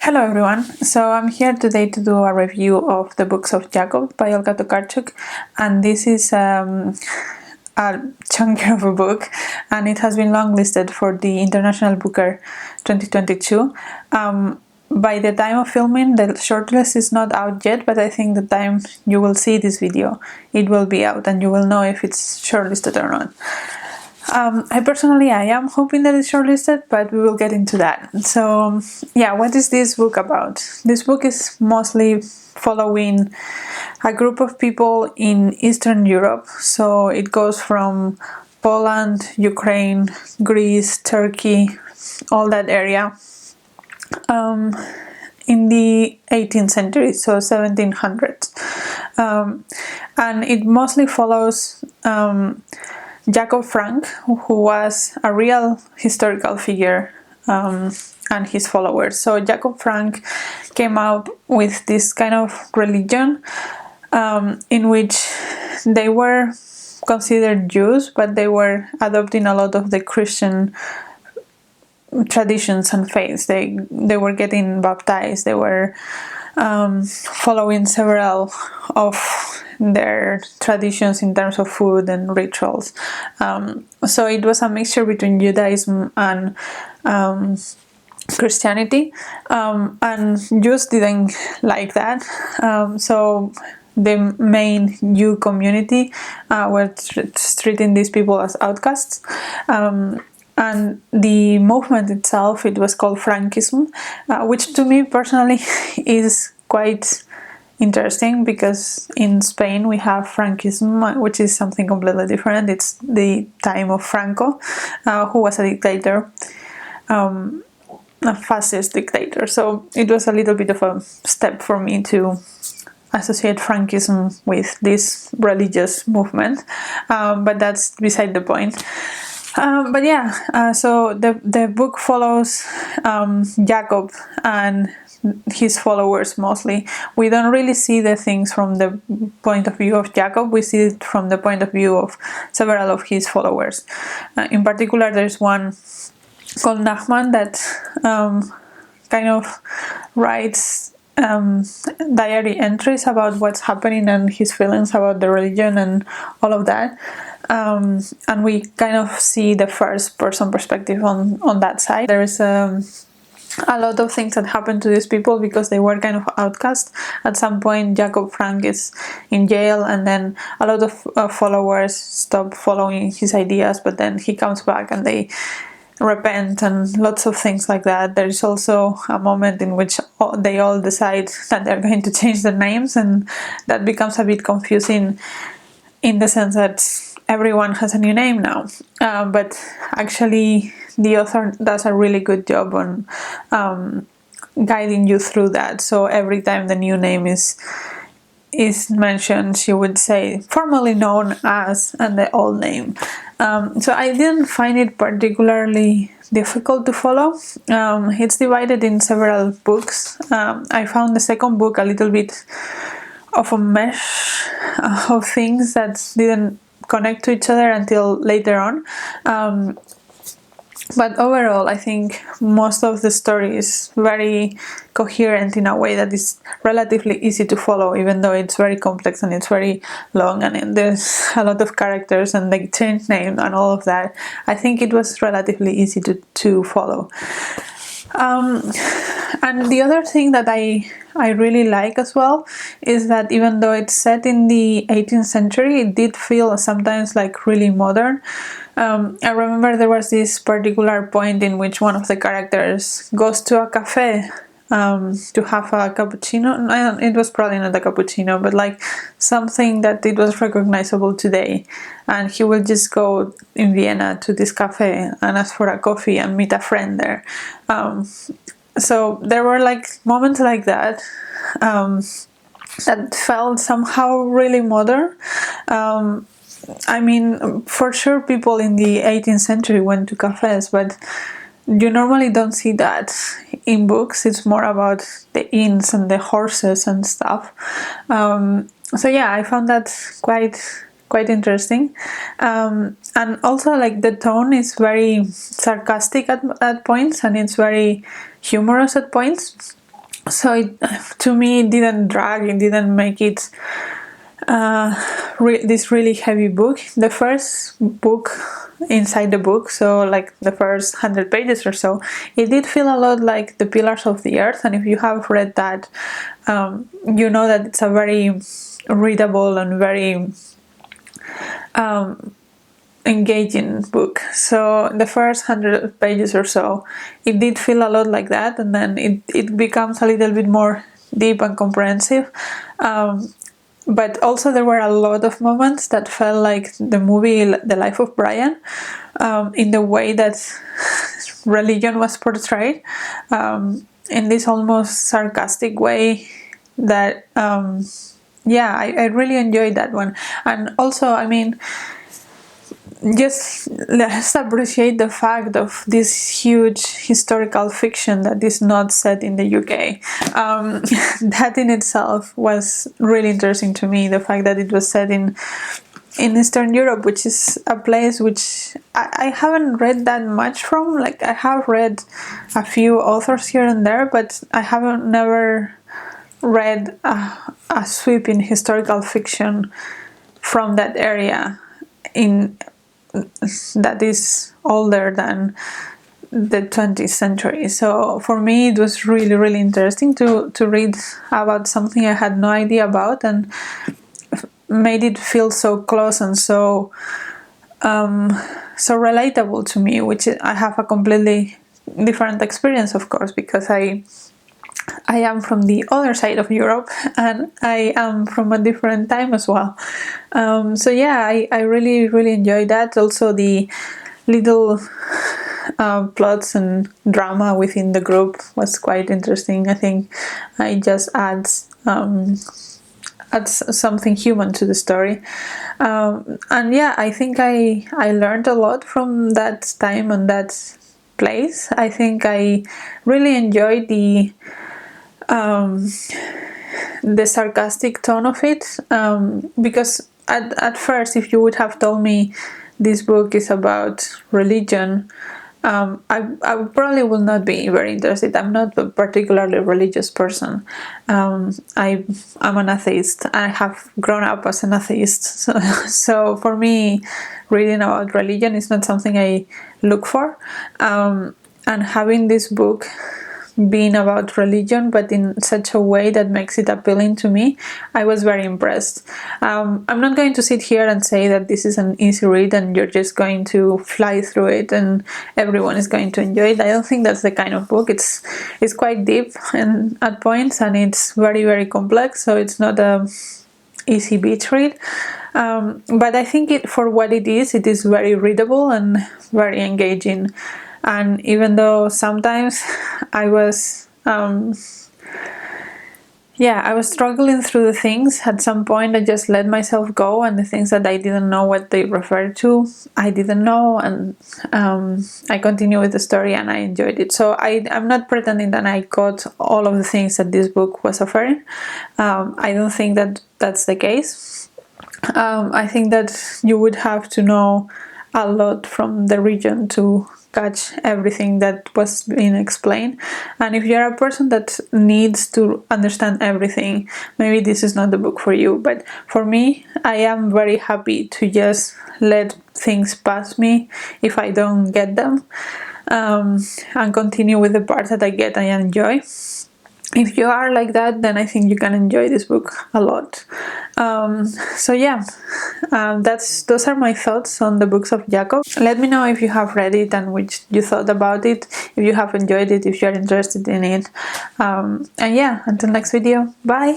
Hello everyone, so I'm here today to do a review of the books of Jacob by Olga Tokarczuk, and this is a chunky of a book, and it has been longlisted for the International Booker 2022. By the time of filming, the shortlist is not out yet, but I think the time you will see this video, it will be out and you will know if it's shortlisted or not. I am hoping that it's shortlisted, but we will get into that. So yeah, what is this book about? This book is mostly following a group of people in Eastern Europe. So it goes from Poland, Ukraine, Greece, Turkey, all that area, in the 18th century, so 1700s. And it mostly follows Jacob Frank, who was a real historical figure, and his followers. So Jacob Frank came up with this kind of religion in which they were considered Jews, but they were adopting a lot of the Christian traditions and faiths. They were getting baptized. They were following several of their traditions in terms of food and rituals. So it was a mixture between Judaism and Christianity, and Jews didn't like that. So the main Jew community were treating these people as outcasts. And the movement itself, it was called Frankism, which to me personally is quite interesting, because in Spain we have Frankism, which is something completely different. It's the time of Franco, who was a dictator, a fascist dictator. So it was a little bit of a step for me to associate Frankism with this religious movement, but that's beside the point. But yeah, so the book follows Jacob and his followers mostly. We don't really see the things from the point of view of Jacob, we see it from the point of view of several of his followers. In particular, there's one called Nachman that kind of writes diary entries about what's happening and his feelings about the religion and all of that. And we kind of see the first person perspective on that side. There is a lot of things that happen to these people because they were kind of outcast. At some point, Jacob Frank is in jail, and then a lot of followers stop following his ideas, but then he comes back and they repent and lots of things like that. There is also a moment in which they all decide that they're going to change their names, and that becomes a bit confusing in the sense that everyone has a new name now. But actually the author does a really good job on guiding you through that. So every time the new name is mentioned, she would say formerly known as, and the old name. So I didn't find it particularly difficult to follow. It's divided in several books. I found the second book a little bit of a mesh of things that didn't connect to each other until later on. But overall, I think most of the story is very coherent in a way that is relatively easy to follow, even though it's very complex and it's very long and there's a lot of characters and they change names and all of that. I think it was relatively easy to follow. And the other thing that I really like as well is that even though it's set in the 18th century, it did feel sometimes like really modern. I remember there was this particular point in which one of the characters goes to a cafe to have a cappuccino. It was probably not a cappuccino, but like something that it was recognizable today. And he will just go in Vienna to this cafe and ask for a coffee and meet a friend there. So there were like moments like that that felt somehow really modern. I mean, for sure people in the 18th century went to cafes, but you normally don't see that in books. It's more about the inns and the horses and stuff. So yeah, I found that quite interesting. And also, like, the tone is very sarcastic at points, and it's very humorous at points. So to me, it didn't drag, it didn't make it this really heavy book. The first book inside the book, so like the first 100 pages or so, it did feel a lot like The Pillars of the Earth, and if you have read that, you know that it's a very readable and very engaging book. So the first 100 pages or so, it did feel a lot like that, and then it becomes a little bit more deep and comprehensive. But also there were a lot of moments that felt like the movie The Life of Brian, in the way that religion was portrayed, in this almost sarcastic way that, yeah, I really enjoyed that one. And also, I mean, just let's appreciate the fact of this huge historical fiction that is not set in the UK. That in itself was really interesting to me, the fact that it was set in Eastern Europe, which is a place which I haven't read that much from. Like, I have read a few authors here and there, but I haven't never read a sweeping historical fiction from that area that is older than the 20th century. So for me, it was really, really interesting to read about something I had no idea about, and made it feel so close and so relatable to me, which I have a completely different experience, of course, because I am from the other side of Europe, and I am from a different time as well. So yeah, I really, really enjoyed that. Also, the little plots and drama within the group was quite interesting. I think it just adds something human to the story. And yeah, I think I learned a lot from that time and that place. I think I really enjoyed the sarcastic tone of it, because at first, if you would have told me this book is about religion, I probably will not be very interested. I'm not a particularly religious person. I'm an atheist. I have grown up as an atheist, so for me, reading about religion is not something I look for. And having this book being about religion, but in such a way that makes it appealing to me, I was very impressed. I'm not going to sit here and say that this is an easy read and you're just going to fly through it and everyone is going to enjoy it. I don't think that's the kind of book. It's quite deep and at points, and it's very, very complex, so it's not a easy beach read. But I think for what it is very readable and very engaging. And even though sometimes I was struggling through the things, at some point I just let myself go, and the things that I didn't know what they referred to, I didn't know, and I continued with the story and I enjoyed it. So I'm not pretending that I got all of the things that this book was offering. I don't think that that's the case. I think that you would have to know a lot from the region to catch everything that was being explained, and if you're a person that needs to understand everything, maybe this is not the book for you. But for me, I am very happy to just let things pass me if I don't get them, and continue with the parts that I get and enjoy. If you are like that, then I think you can enjoy this book a lot. So yeah, those are my thoughts on the books of Jacob. Let me know if you have read it and what you thought about it, if you have enjoyed it, if you're interested in it. And yeah, until next video, bye!